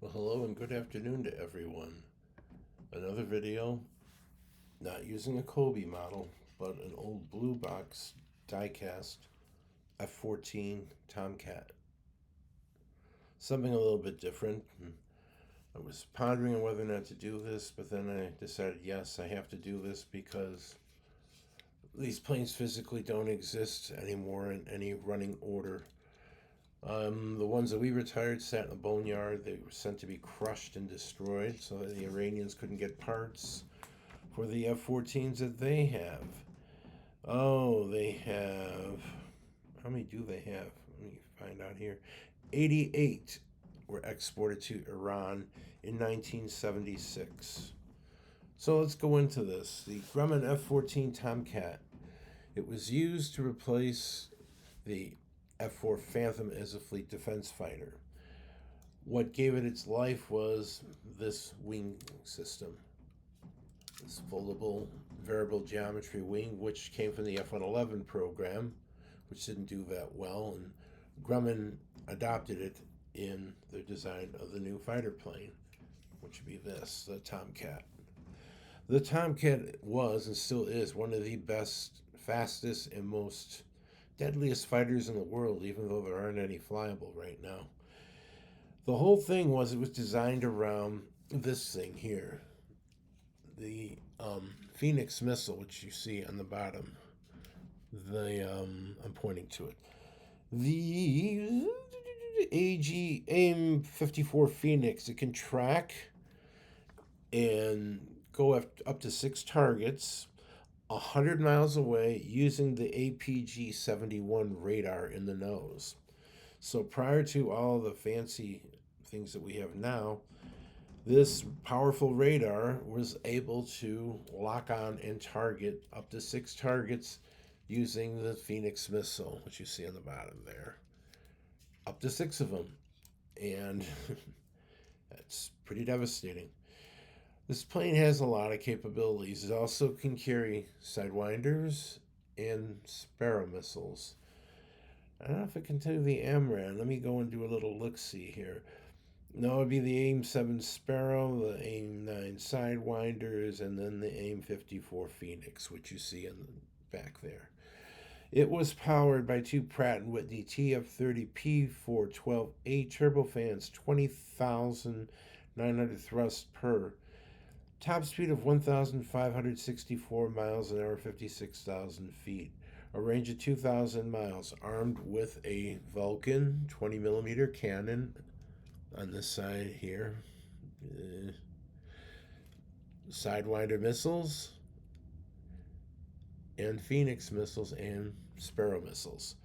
Well, hello and good afternoon to everyone. Another video, not using a Kobe model, but an old blue box diecast F14 Tomcat. Something a little bit different. I was pondering on whether or not to do this, but then I decided yes, I have to do this because these planes physically don't exist anymore in any running order. The ones that we retired sat in the boneyard. They were sent to be crushed and destroyed so that the Iranians couldn't get parts for the F-14s that they have. Oh, they have. How many do they have? Let me find out here. 88 were exported to Iran in 1976. So let's go into this. The Grumman F-14 Tomcat. It was used to replace the F-4 Phantom as a fleet defense fighter. What gave it its life was this wing system. This foldable variable geometry wing, which came from the F-111 program, which didn't do that well, and Grumman adopted it in their design of the new fighter plane, which would be this, the Tomcat. The Tomcat was and still is one of the best, fastest, and most deadliest fighters in the world, even though there aren't any flyable right now. The whole thing was it was designed around this thing here, the Phoenix missile, which you see on the bottom. I'm pointing to it. The AG AIM 54 Phoenix. It can track and go up to 6 targets 100 miles away using the APG 71 radar in the nose. So prior to all the fancy things that we have now, this powerful radar was able to lock on and target up to 6 targets using the Phoenix missile, which you see on the bottom there. Up to 6 of them. And that's pretty devastating. This plane has a lot of capabilities. It also can carry Sidewinders and Sparrow missiles. I don't know if it can do the AMRAAM. Let me go and do a little look-see here. No, it would be the AIM 7 Sparrow, the AIM 9 Sidewinders, and then the AIM 54 Phoenix, which you see in the back there. It was powered by two Pratt & Whitney TF30P 412A turbofans, 20,900 thrusts per. Top speed of 1,564 miles an hour, 56,000 feet. A range of 2,000 miles, armed with a Vulcan 20mm cannon on this side here. Sidewinder missiles and Phoenix missiles and Sparrow missiles.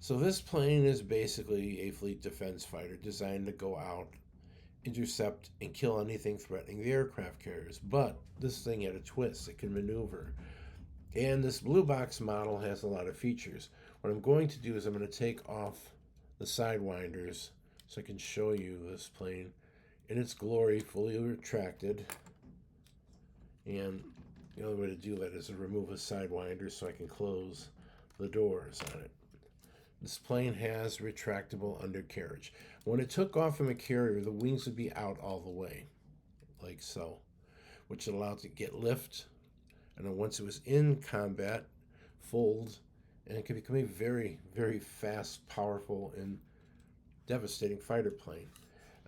So this plane is basically a fleet defense fighter designed to go out, intercept, and kill anything threatening the aircraft carriers. But this thing had a twist. It can maneuver. And this blue box model has a lot of features. What I'm going to do is I'm going to take off the Sidewinders so I can show you this plane in its glory, fully retracted. And the only way to do that is to remove a Sidewinder so I can close the doors on it. This plane has retractable undercarriage. When it took off from a carrier, the wings would be out all the way, like so, which allowed it to get lift, and then once it was in combat, fold, and it could become a very, very fast, powerful, and devastating fighter plane.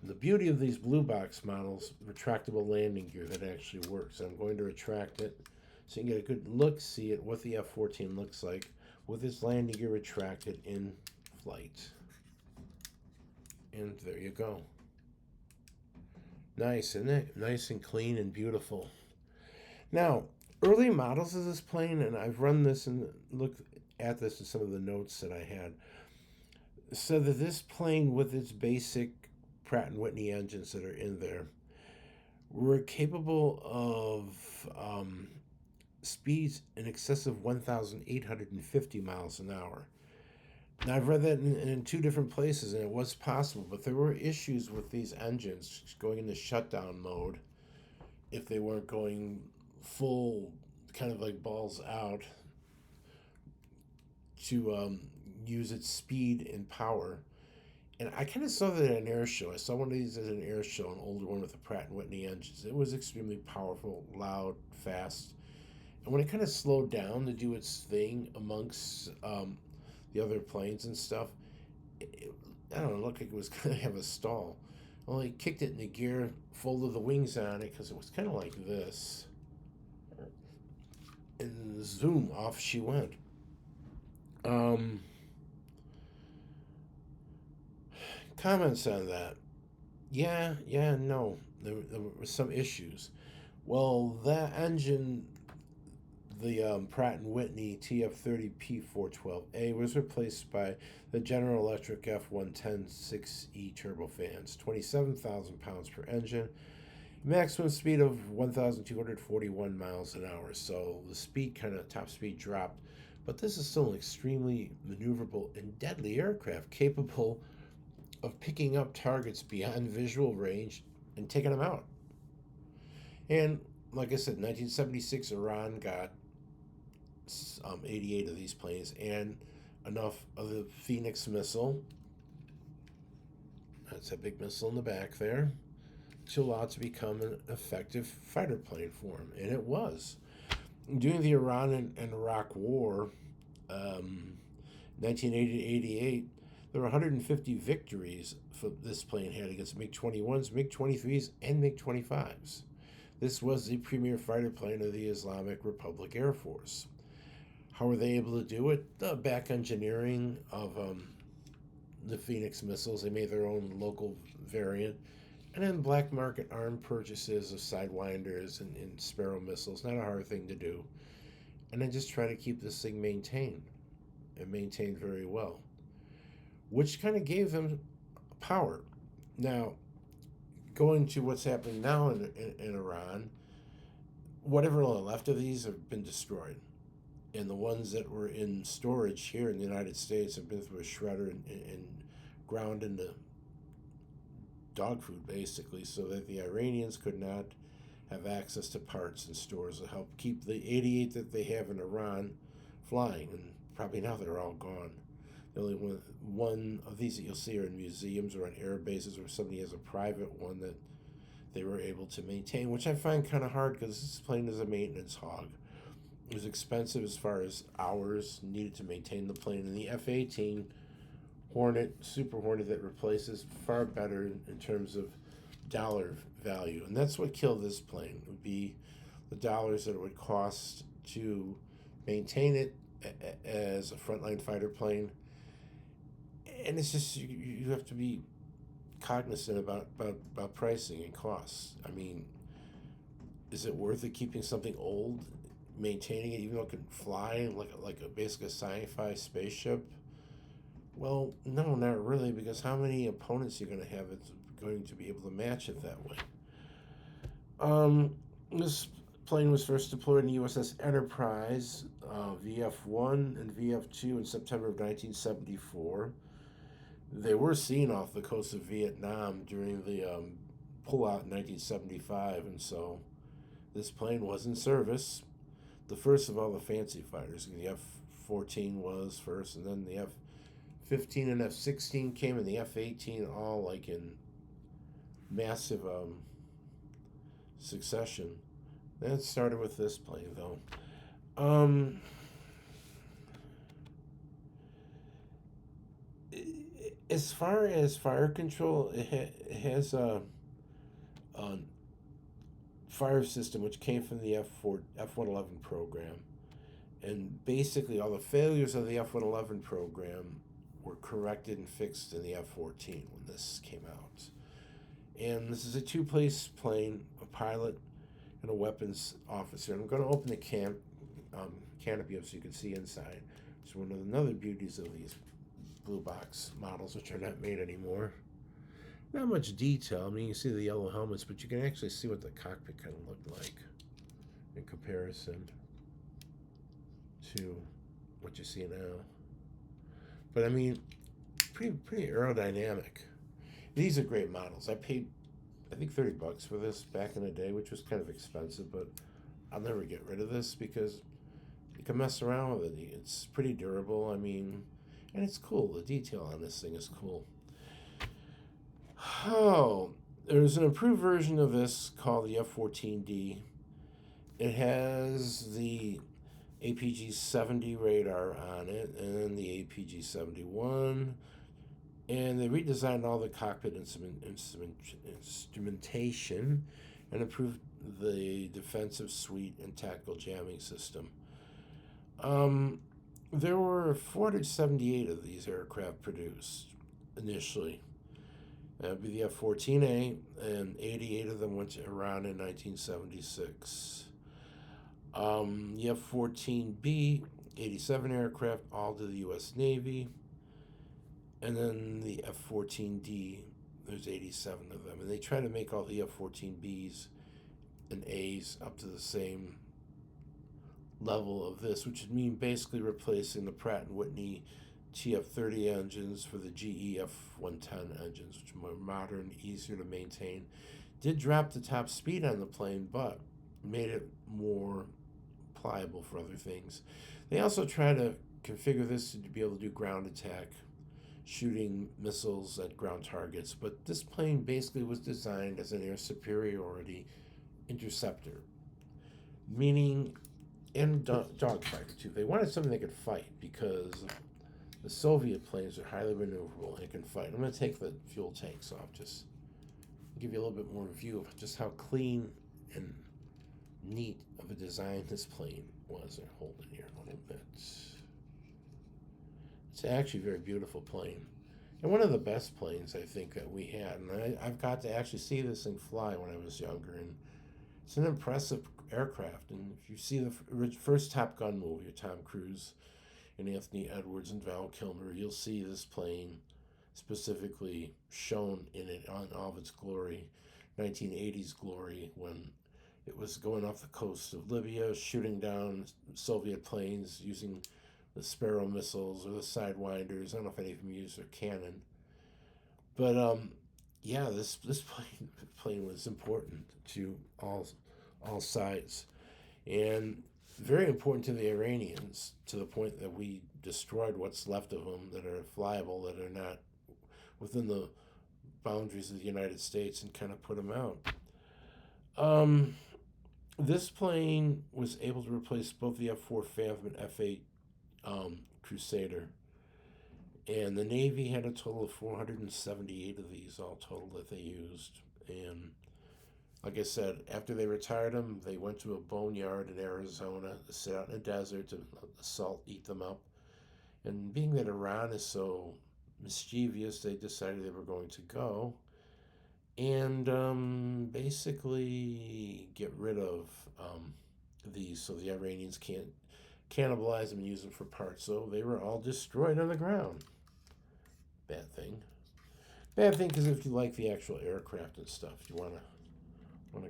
And the beauty of these blue box models, retractable landing gear that actually works. I'm going to retract it so you can get a good look, see at what the F-14 looks like with its landing gear retracted in flight. And there you go. Nice, isn't it? Nice and clean and beautiful. Now, early models of this plane, and I've run this and looked at this in some of the notes that I had, said that this plane with its basic Pratt & Whitney engines that are in there were capable of speeds in excess of 1,850 miles an hour. Now, I've read that in two different places, and it was possible, but there were issues with these engines going into shutdown mode if they weren't going full, kind of like balls out, to use its speed and power And I kind of saw that at an air show. I saw one of these at an air show, an older one with the Pratt and Whitney engines. It was extremely powerful, loud, fast. And when it kind of slowed down to do its thing amongst the other planes and stuff, it, I don't know, it looked like it was going to have a stall. Well, he kicked it in the gear, folded the wings on it because it was kind of like this. And zoom, off she went. Um, Comments on that? Yeah, no. There were some issues. Well, that engine, the Pratt and Whitney TF30P412A, was replaced by the General Electric F110 6E turbofans, 27,000 pounds per engine, maximum speed of 1,241 miles an hour. So the speed top speed dropped, but this is still an extremely maneuverable and deadly aircraft capable of picking up targets beyond visual range and taking them out. And like I said, 1976, Iran got 88 of these planes and enough of the Phoenix missile. That's a big missile in the back there, to allow it to become an effective fighter plane for him. And it was. During the Iran and Iraq War, 1980 to 88, there were 150 victories for this plane had against MiG-21s, MiG-23s, and MiG-25s. This was the premier fighter plane of the Islamic Republic Air Force. How were they able to do it? The back engineering of the Phoenix missiles. They made their own local variant. And then black market armed purchases of Sidewinders and Sparrow missiles. Not a hard thing to do. And then just try to keep this thing maintained. And maintained very well. Which kind of gave them power. Now, going to what's happening now in Iran, whatever left of these have been destroyed. And the ones that were in storage here in the United States have been through a shredder and ground into dog food, basically, so that the Iranians could not have access to parts and stores to help keep the 88 that they have in Iran flying. And probably now they're all gone. The only one of these that you'll see are in museums or on air bases, or somebody has a private one that they were able to maintain, which I find kind of hard because this plane is a maintenance hog. It was expensive as far as hours needed to maintain the plane, and the F-18 Hornet, Super Hornet that replaces, far better in terms of dollar value. And that's what killed this plane. It would be the dollars that it would cost to maintain it as a frontline fighter plane. And it's just, you have to be cognizant about pricing and costs. I mean, is it worth it keeping something old, maintaining it even though it can fly like a basically a sci-fi spaceship? Well, no, not really, because how many opponents you're going to have that's going to be able to match it that way? This plane was first deployed in USS Enterprise, VF-1 and VF-2 in September of 1974. They were seen off the coast of Vietnam during the pullout in 1975, and so this plane was in service. The first of all the fancy fighters. The F-14 was first, and then the F-15 and F-16 came, and the F-18 all like in massive succession. Then it started with this plane, though. As far as fire control, it has a fire system which came from the F-111 program. And basically all the failures of the F-111 program were corrected and fixed in the F-14 when this came out. And this is a two-place plane, a pilot and a weapons officer. And I'm going to open the canopy up so you can see inside. It's one of another beauties of these blue box models, which are not made anymore. Not much detail. I mean, you see the yellow helmets, but you can actually see what the cockpit kind of looked like in comparison to what you see now. But I mean, pretty aerodynamic. These are great models. I paid, I think, $30 for this back in the day, which was kind of expensive, but I'll never get rid of this because you can mess around with it. It's pretty durable. I mean, and it's cool. The detail on this thing is cool. Oh, there's an improved version of this called the F14D. It has the APG 70 radar on it and the APG 71. And they redesigned all the cockpit instrumentation and improved the defensive suite and tactical jamming system. There were 478 of these aircraft produced initially. That would be the F 14A, and 88 of them went to Iran in 1976. The F 14B, 87 aircraft, all to the U.S. Navy. And then the F 14D, there's 87 of them. And they try to make all the F 14Bs and A's up to the same level of this, which would mean basically replacing the Pratt & Whitney TF30 engines for the GE F110 engines, which are more modern, easier to maintain. Did drop the top speed on the plane, but made it more pliable for other things. They also try to configure this to be able to do ground attack, shooting missiles at ground targets, but this plane basically was designed as an air superiority interceptor, meaning, and dogfighter too. They wanted something they could fight because the Soviet planes are highly maneuverable and can fight. I'm going to take the fuel tanks off, just give you a little bit more view of just how clean and neat of a design this plane was. I'll hold it here a little bit. It's actually a very beautiful plane. And one of the best planes, I think, that we had. And I've got to actually see this thing fly when I was younger. And it's an impressive aircraft. And if you see the first Top Gun movie, Tom Cruise and Anthony Edwards and Val Kilmer, you'll see this plane specifically shown in it on all of its glory, 1980s glory, when it was going off the coast of Libya, shooting down Soviet planes using the Sparrow missiles or the Sidewinders. I don't know if any of them used their cannon. But yeah, this plane was important to all sides, and very important to the Iranians, to the point that we destroyed what's left of them that are flyable, that are not within the boundaries of the United States, and kind of put them out. This plane was able to replace both the F4 Phantom and F8 Crusader. And the Navy had a total of 478 of these all total that they used. And like I said, after they retired them, they went to a boneyard in Arizona to sit out in a desert to let the salt eat them up. And being that Iran is so mischievous, they decided they were going to go and basically get rid of these so the Iranians can't cannibalize them and use them for parts. So they were all destroyed on the ground. Bad thing. Bad thing because if you like the actual aircraft and stuff, you want to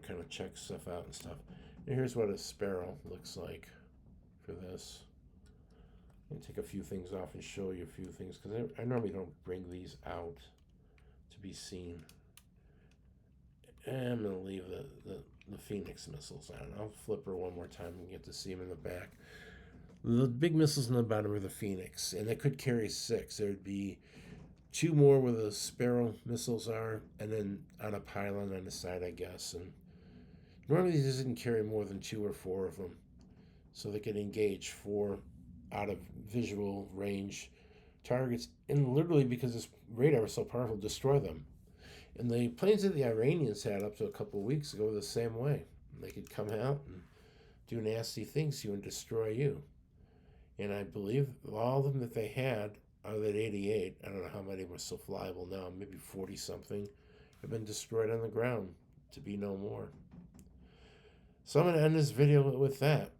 kind of check stuff out and stuff. And here's what a Sparrow looks like for this. I'm going to take a few things off and show you a few things because I normally don't bring these out to be seen. And I'm going to leave the Phoenix missiles on. I'll flip her one more time and get to see them in the back. The big missiles in the bottom are the Phoenix, and they could carry 6. There would be 2 more where the Sparrow missiles are, and then on a pylon on the side, I guess. And normally these didn't carry more than 2 or 4 of them, so they could engage 4 out of visual range targets, and literally because this radar was so powerful, destroy them. And the planes that the Iranians had up to a couple of weeks ago were the same way. They could come out and do nasty things to you and destroy you. And I believe all of them that they had out of that 88, I don't know how many were still flyable now, maybe 40 something, have been destroyed on the ground to be no more. So I'm going to end this video with that.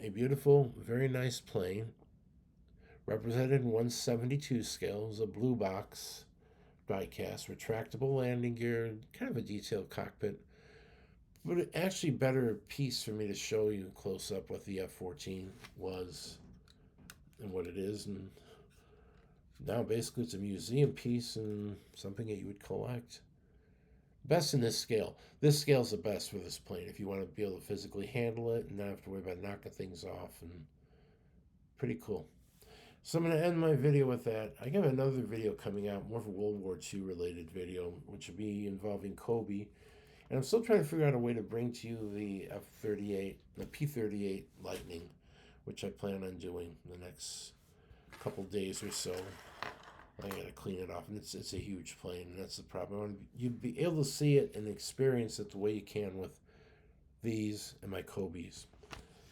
A beautiful, very nice plane, represented in 1/72 scale. It was a blue box die-cast, retractable landing gear, kind of a detailed cockpit. But actually better piece for me to show you close up what the F-14 was and what it is. And now basically it's a museum piece and something that you would collect. Best in this scale. This scale is the best for this plane if you want to be able to physically handle it and not have to worry about knocking things off. And pretty cool. So I'm going to end my video with that. I have another video coming out, more of a World War II related video, which will be involving Kobe. And I'm still trying to figure out a way to bring to you the F-38, the P-38 Lightning, which I plan on doing the next couple days or so. I got to clean it off, and it's a huge plane, and that's the problem. I want you'd be able to see it and experience it the way you can with these and my Kobe's.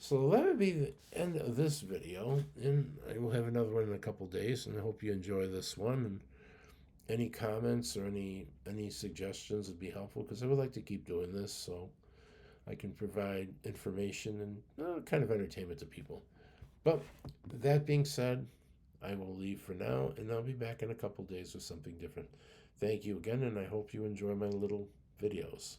So that would be the end of this video, and I will have another one in a couple days, and I hope you enjoy this one. And any comments or any suggestions would be helpful, because I would like to keep doing this so I can provide information and kind of entertainment to people. But that being said, I will leave for now, and I'll be back in a couple days with something different. Thank you again, and I hope you enjoy my little videos.